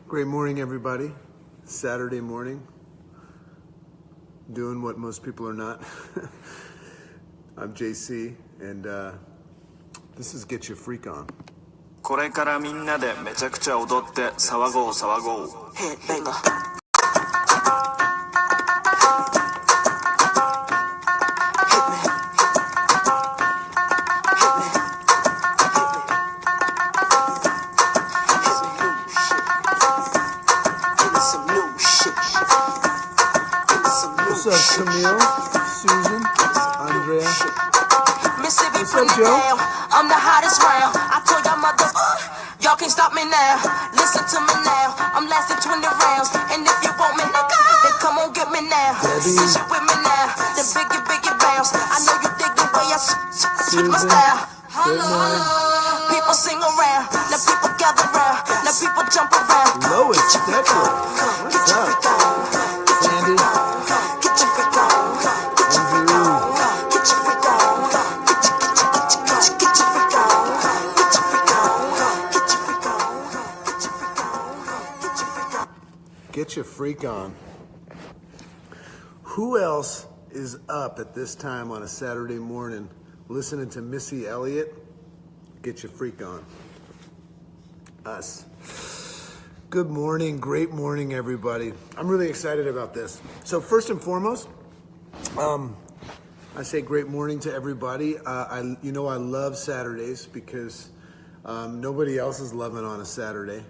Great morning, everybody. Saturday morning. Doing what most people are not. I'm JC, and this is Get Your Freak On. これからみんなでめちゃくちゃ踊って騒ごう騒ごう。Headbanger. What's up, Camille, Susan, Andrea? Mississippi, What's put up, it Joe? down. I'm the hottest round. I told y'all mother, y'all can't stop me now. Listen to me now. I'm lasting 20 rounds. And if you want me, nigga, then come on get me now. Since you with me now, then biggie bounce. I know you dig the way I switch my style. Good morning. People sing around. Now people gather round. Now people jump around. Lois Decker. What's up? Sandy. Get your freak on. Get your freak on. Get your freak on. Get your freak on. Get your freak on. Get your freak on. Get your freak on. Get your freak on. Get your freak on. Who else is up at this time on a Saturday morning listening to Missy Elliott? Get your freak on. Us. Good morning, great morning, everybody. I'm really excited about this. So first and foremost, I say great morning to everybody. I love Saturdays because nobody else is loving on a Saturday.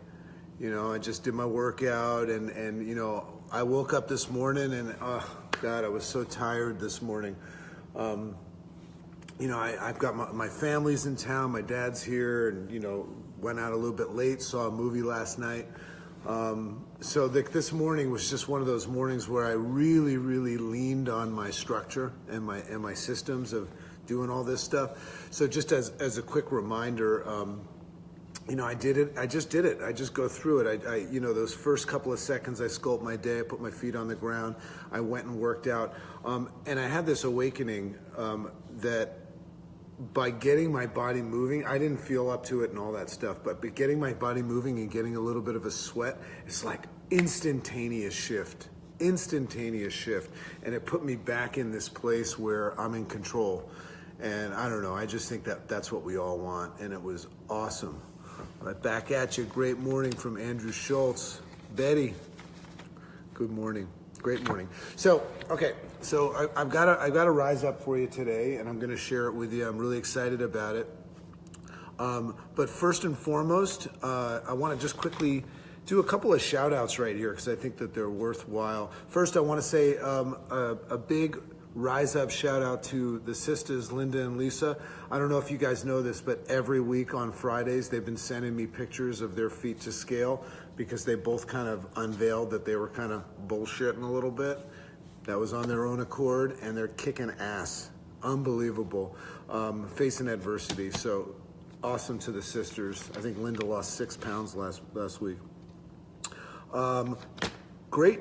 You know, I just did my workout and you know, I woke up this morning and oh God, I was so tired this morning. You know, I've got my family's in town, my dad's here, and you know, went out a little bit late, saw a movie last night. So this morning was just one of those mornings where I really, really leaned on my structure and my systems of doing all this stuff. So just as a quick reminder, you know, I did it. I just did it. I just go through it. I you know, those first couple of seconds, I sculpt my day. I put my feet on the ground. I went and worked out, and I had this awakening that by getting my body moving, I didn't feel up to it and all that stuff, but getting my body moving and getting a little bit of a sweat, it's like instantaneous shift, and it put me back in this place where I'm in control. And I don't know, I just think that's what we all want, and it was awesome. Right back at you. Great morning from Andrew Schultz. Betty, good morning. Great morning. So, okay, so I've got a rise up for you today, and I'm going to share it with you. I'm really excited about it. But first and foremost, I want to just quickly do a couple of shout outs right here because I think that they're worthwhile. First, I want to say a big rise up shout out to the sisters, Linda and Lisa. I don't know if you guys know this, but every week on Fridays, they've been sending me pictures of their feet to scale because they both kind of unveiled that they were kind of bullshitting a little bit. That was on their own accord, and they're kicking ass. Unbelievable. Facing adversity. So awesome to the sisters. I think Linda lost 6 pounds last week. Great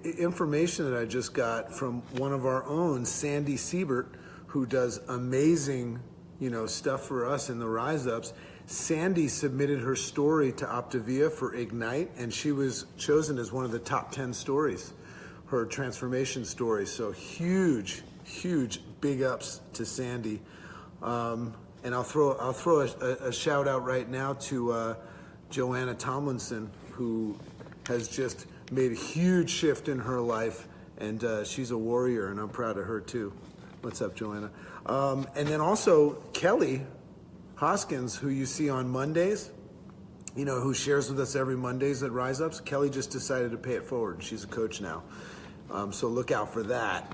information that I just got from one of our own, Sandy Siebert, who does amazing, you know, stuff for us in the Rise Ups. Sandy submitted her story to Optavia for Ignite, and she was chosen as one of the top 10 stories, her transformation story. So huge big ups to Sandy. And I'll throw a shout out right now to Joanna Tomlinson, who has just made a huge shift in her life, and she's a warrior, and I'm proud of her too. What's up, Joanna? And then also Kelly Hoskins, who you see on Mondays, you know, who shares with us every Mondays at Rise Ups. Kelly just decided to pay it forward, and she's a coach now. So look out for that.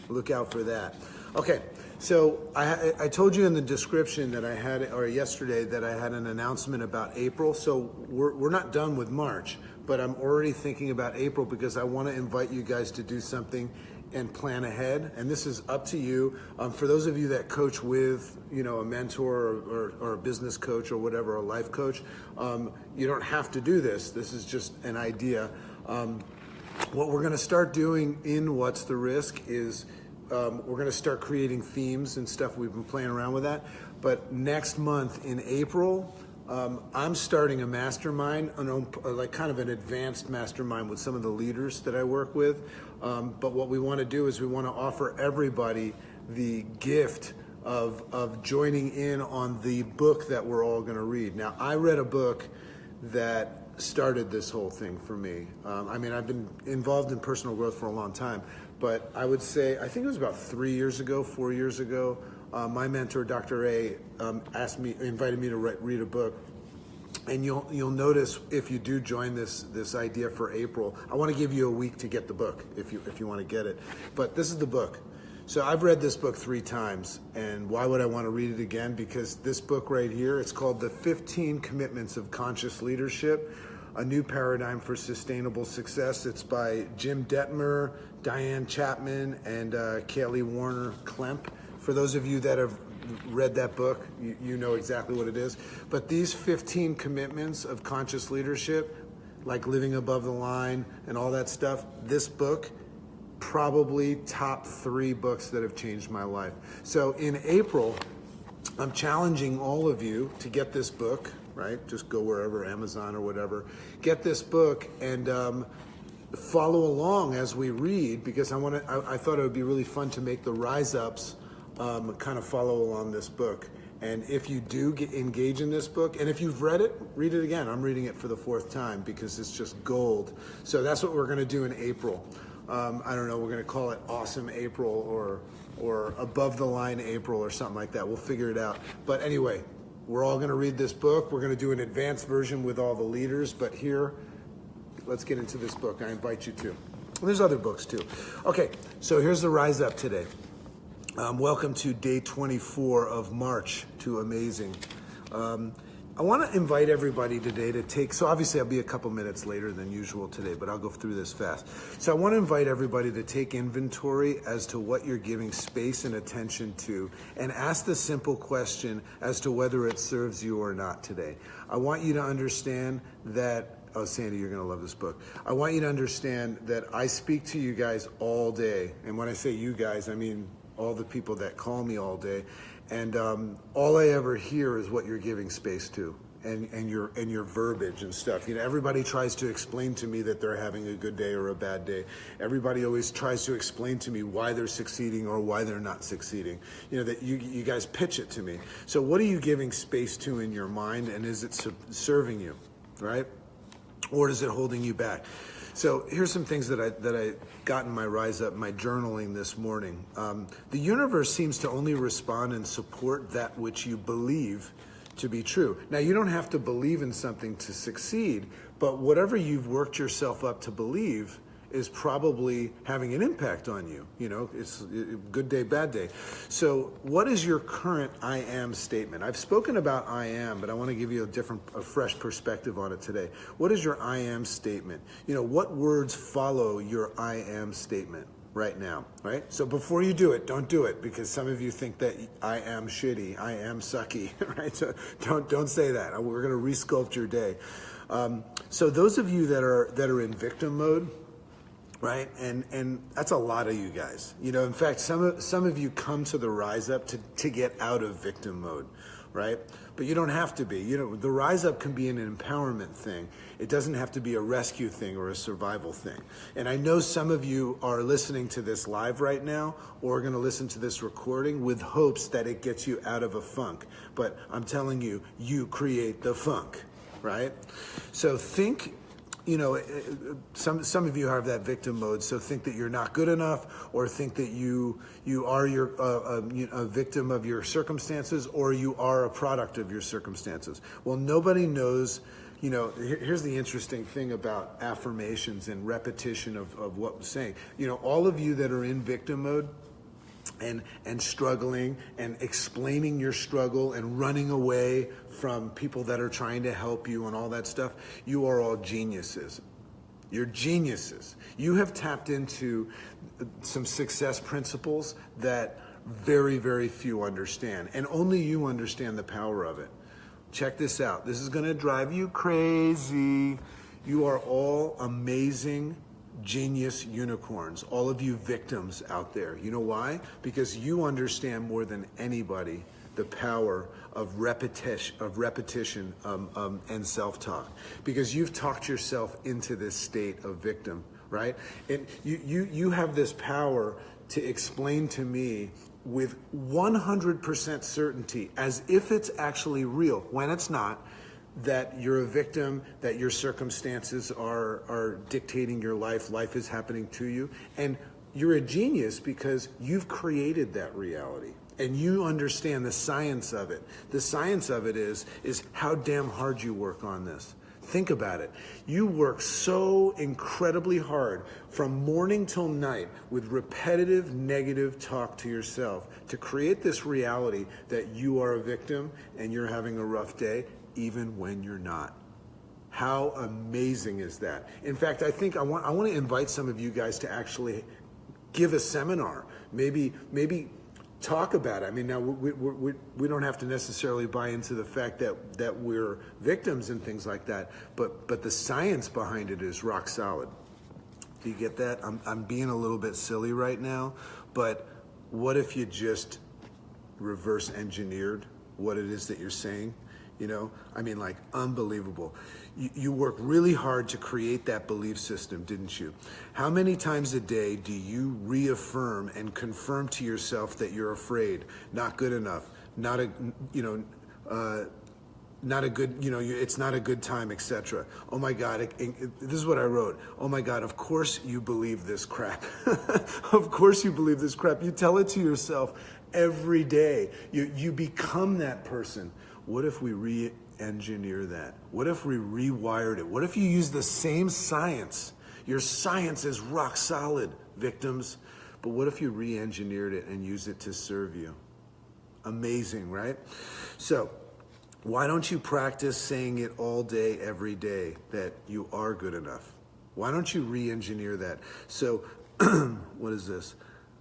Look out for that. Okay, so I told you in the description that I had, or yesterday, that I had an announcement about April. So we're not done with March, but I'm already thinking about April because I want to invite you guys to do something and plan ahead. And this is up to you. For those of you that coach with, you know, a mentor or a business coach or whatever, a life coach, you don't have to do this. This is just an idea. What we're going to start doing in What's the Risk is we're going to start creating themes and stuff. We've been playing around with that. But next month in April, I'm starting a mastermind, like kind of an advanced mastermind with some of the leaders that I work with. But what we want to do is we want to offer everybody the gift of joining in on the book that we're all going to read. Now, I read a book that started this whole thing for me. I mean, I've been involved in personal growth for a long time, but I would say, I think it was about 4 years ago, my mentor, Dr. A, invited me to read a book. And you'll notice if you do join this idea for April, I want to give you a week to get the book if you want to get it. But this is the book. So I've read this book 3 times, and why would I want to read it again? Because this book right here, it's called The 15 Commitments of Conscious Leadership, A New Paradigm for Sustainable Success. It's by Jim Detmer, Diane Chapman, and Kaylee Warner Klemp. For those of you that have read that book, you know exactly what it is. But these 15 commitments of conscious leadership, like living above the line and all that stuff, this book, probably top 3 books that have changed my life. So in April, I'm challenging all of you to get this book, right? Just go wherever, Amazon or whatever. Get this book and follow along as we read, because I thought it would be really fun to make the Rise Ups kind of follow along this book. And if you do engage in this book, and if you've read it, read it again. I'm reading it for the 4th time because it's just gold. So that's what we're going to do in April. I don't know, we're going to call it Awesome April or Above the Line April or something like that. We'll figure it out. But anyway, we're all going to read this book. We're going to do an advanced version with all the leaders. But here, let's get into this book. I invite you to. And there's other books too. Okay, so here's the Rise Up today. Welcome to day 24 of March to Amazing. I want to invite everybody today to take, so obviously I'll be a couple minutes later than usual today, but I'll go through this fast. So I want to invite everybody to take inventory as to what you're giving space and attention to, and ask the simple question as to whether it serves you or not today. I want you to understand that, oh, Sandy, you're going to love this book. I want you to understand that I speak to you guys all day. And when I say you guys, I mean all the people that call me all day. And all I ever hear is what you're giving space to, and your verbiage and stuff. You know, everybody tries to explain to me that they're having a good day or a bad day. Everybody always tries to explain to me why they're succeeding or why they're not succeeding. You know, that you guys pitch it to me. So what are you giving space to in your mind, and is it serving you, right? Or is it holding you back? So here's some things that I got in my Rise Up, my journaling this morning. The universe seems to only respond and support that which you believe to be true. Now, you don't have to believe in something to succeed, but whatever you've worked yourself up to believe is probably having an impact on you. You know, it's good day, bad day. So what is your current I am statement? I've spoken about I am, but I want to give you a fresh perspective on it today. What is your I am statement? You know, what words follow your I am statement right now, right? So before you do it, don't do it, because some of you think that I am shitty, I am sucky, right? So don't say that. We're going to resculpt your day. So those of you that are in victim mode, right? And that's a lot of you guys. You know, in fact, some of you come to the Rise Up to get out of victim mode, right? But you don't have to be. You know, the Rise Up can be an empowerment thing. It doesn't have to be a rescue thing or a survival thing. And I know some of you are listening to this live right now, or are going to listen to this recording with hopes that it gets you out of a funk. But I'm telling you, you create the funk, right? So think. You know, some of you have that victim mode, so think that you're not good enough, or think that you are a victim of your circumstances, or you are a product of your circumstances. Well, nobody knows. You know, here's the interesting thing about affirmations and repetition of what we're saying. You know, all of you that are in victim mode and struggling and explaining your struggle and running away from people that are trying to help you and all that stuff, you are all geniuses. You're geniuses. You have tapped into some success principles that very, very few understand, and only you understand the power of it. Check this out. This is going to drive you crazy. You are all amazing genius unicorns, all of you victims out there. You know why? Because you understand more than anybody the power of repetition and self-talk, because you've talked yourself into this state of victim, right? And you have this power to explain to me with 100% certainty, as if it's actually real, when it's not, that you're a victim, that your circumstances are dictating your life, life is happening to you, and you're a genius because you've created that reality. And you understand the science of it. The science of it is how damn hard you work on this. Think about it. You work so incredibly hard from morning till night with repetitive negative talk to yourself to create this reality that you are a victim and you're having a rough day, even when you're not. How amazing is that? In fact, I think I want to invite some of you guys to actually give a seminar. Maybe talk about it. I mean, now we don't have to necessarily buy into the fact that we're victims and things like that, but the science behind it is rock solid. Do you get that? I'm being a little bit silly right now, but what if you just reverse engineered what it is that you're saying? You know, I mean, like, unbelievable. You work really hard to create that belief system, didn't you? How many times a day do you reaffirm and confirm to yourself that you're afraid, not good enough, not a good, it's not a good time, etc. Oh my God, this is what I wrote. Oh my God, of course you believe this crap. Of course you believe this crap. You tell it to yourself every day. You become that person. What if we re-engineer that? What if we rewired it? What if you use the same science? Your science is rock solid, victims. But what if you re-engineered it and use it to serve you? Amazing, right? So why don't you practice saying it all day, every day, that you are good enough? Why don't you re-engineer that? So what is this?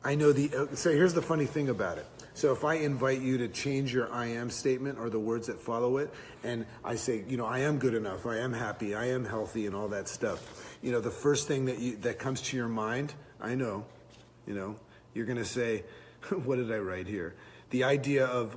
I know so here's the funny thing about it. So if I invite you to change your I am statement or the words that follow it, and I say, I am good enough, I am happy, I am healthy, and all that stuff, the first thing that comes to your mind, I know, you're going to say, what did I write here? The idea of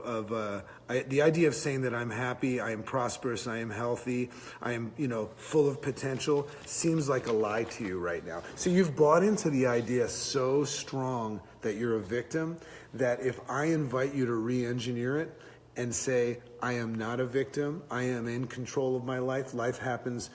saying that I'm happy, I am prosperous, I am healthy, I am, full of potential, seems like a lie to you right now. So you've bought into the idea so strong that you're a victim, that if I invite you to re-engineer it and say, I am not a victim, I am in control of my life, life happens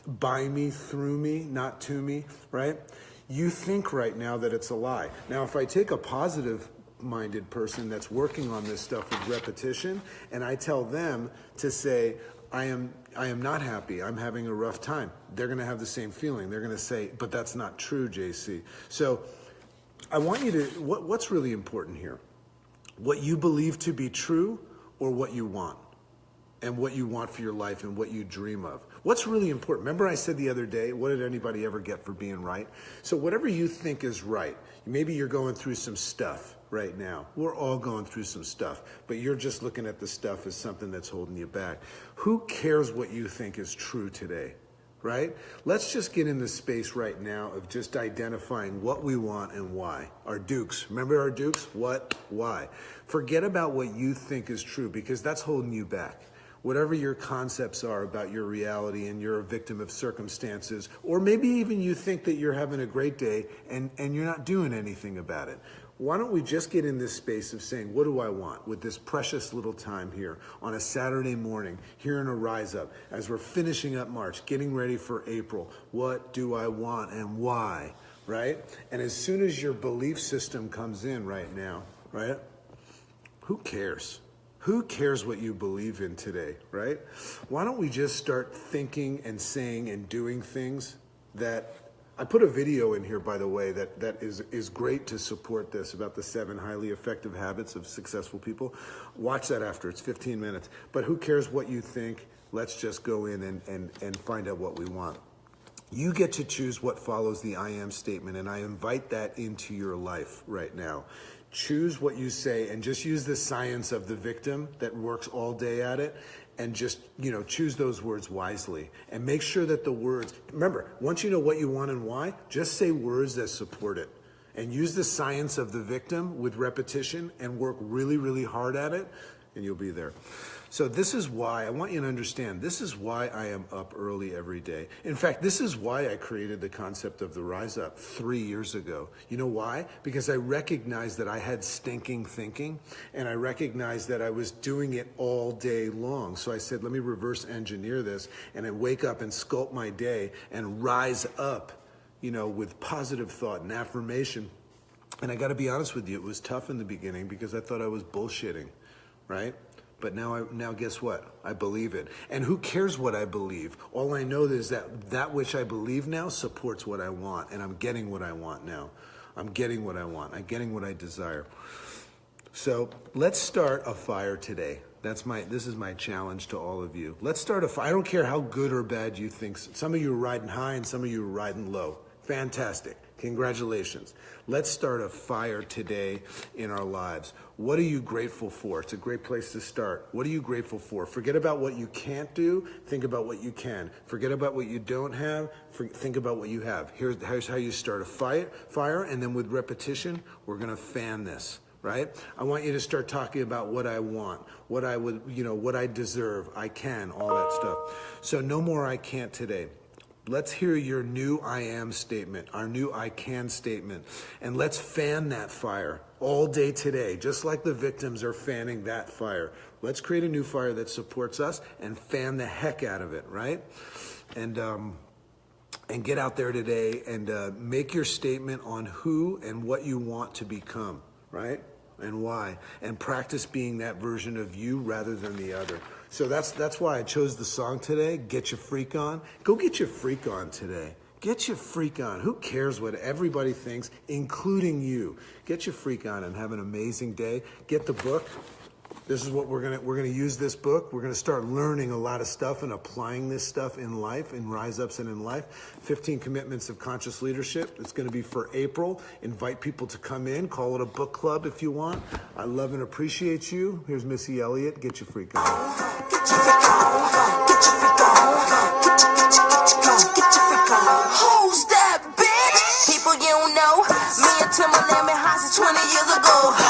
by me, through me, not to me, right? You think right now that it's a lie. Now, if I take a positive-minded person that's working on this stuff with repetition, and I tell them to say, I am not happy, I'm having a rough time, they're going to have the same feeling. They're going to say, but that's not true, JC. So I want you to, what's really important here? What you believe to be true, or what you want, and what you want for your life and what you dream of. What's really important? Remember I said the other day, what did anybody ever get for being right? So whatever you think is right, maybe you're going through some stuff right now. We're all going through some stuff, but you're just looking at the stuff as something that's holding you back. Who cares what you think is true today? Right? Let's just get in the space right now of just identifying what we want and why. Our dukes. Remember our dukes? What? Why? Forget about what you think is true, because that's holding you back. Whatever your concepts are about your reality and you're a victim of circumstances, or maybe even you think that you're having a great day and you're not doing anything about it. Why don't we just get in this space of saying, what do I want with this precious little time here on a Saturday morning, here in a Rise Up, as we're finishing up March, getting ready for April? What do I want and why, right? And as soon as your belief system comes in right now, right, who cares? Who cares what you believe in today, right? Why don't we just start thinking and saying and doing things that, I put a video in here, by the way, that is great to support this, about the 7 highly effective habits of successful people. Watch that after, it's 15 minutes. But who cares what you think? Let's just go in and find out what we want. You get to choose what follows the I am statement, and I invite that into your life right now. Choose what you say and just use the science of the victim that works all day at it, and just, choose those words wisely and make sure that the words, remember, once you know what you want and why, just say words that support it and use the science of the victim with repetition and work really, really hard at it. and you'll be there. So this is why, I want you to understand, this is why I am up early every day. In fact, this is why I created the concept of the Rise Up 3 years ago. You know why? Because I recognized that I had stinking thinking, and I recognized that I was doing it all day long. So I said, let me reverse engineer this, and I wake up and sculpt my day and rise up, you know, with positive thought and affirmation. And I got to be honest with you, it was tough in the beginning because I thought I was bullshitting, right? But now guess what? I believe it. And who cares what I believe? All I know is that which I believe now supports what I want, and I'm getting what I want now. I'm getting what I want. I'm getting what I desire. So let's start a fire today. This is my challenge to all of you. Let's start a fire. I don't care how good or bad you think. Some of you are riding high and some of you are riding low. Fantastic. Congratulations. Let's start a fire today in our lives. What are you grateful for? It's a great place to start. What are you grateful for? Forget about what you can't do. Think about what you can. Forget about what you don't have. Think about what you have. Here's how you start a fire, and then with repetition, we're going to fan this. Right? I want you to start talking about what I want, what I would, what I deserve, I can, all that stuff. So no more I can't today. Let's hear your new I am statement, our new I can statement, and let's fan that fire all day today, just like the victims are fanning that fire. Let's create a new fire that supports us and fan the heck out of it, right? And get out there today and make your statement on who and what you want to become, right? And why, and practice being that version of you rather than the other. So that's why I chose the song today, Get Your Freak On. Go get your freak on today. Get your freak on. Who cares what everybody thinks, including you? Get your freak on and have an amazing day. Get the book. This is what we're gonna use this book. We're gonna start learning a lot of stuff and applying this stuff in life, in Rise Ups and in life. 15 Commitments of Conscious Leadership. It's gonna be for April. Invite people to come in. Call it a book club if you want. I love and appreciate you. Here's Missy Elliott. Get your freak on. Get your freak on. Get your freak on. Get your freak on. Who's that bitch? People you don't know. Me and Timberland been high since 20 years ago.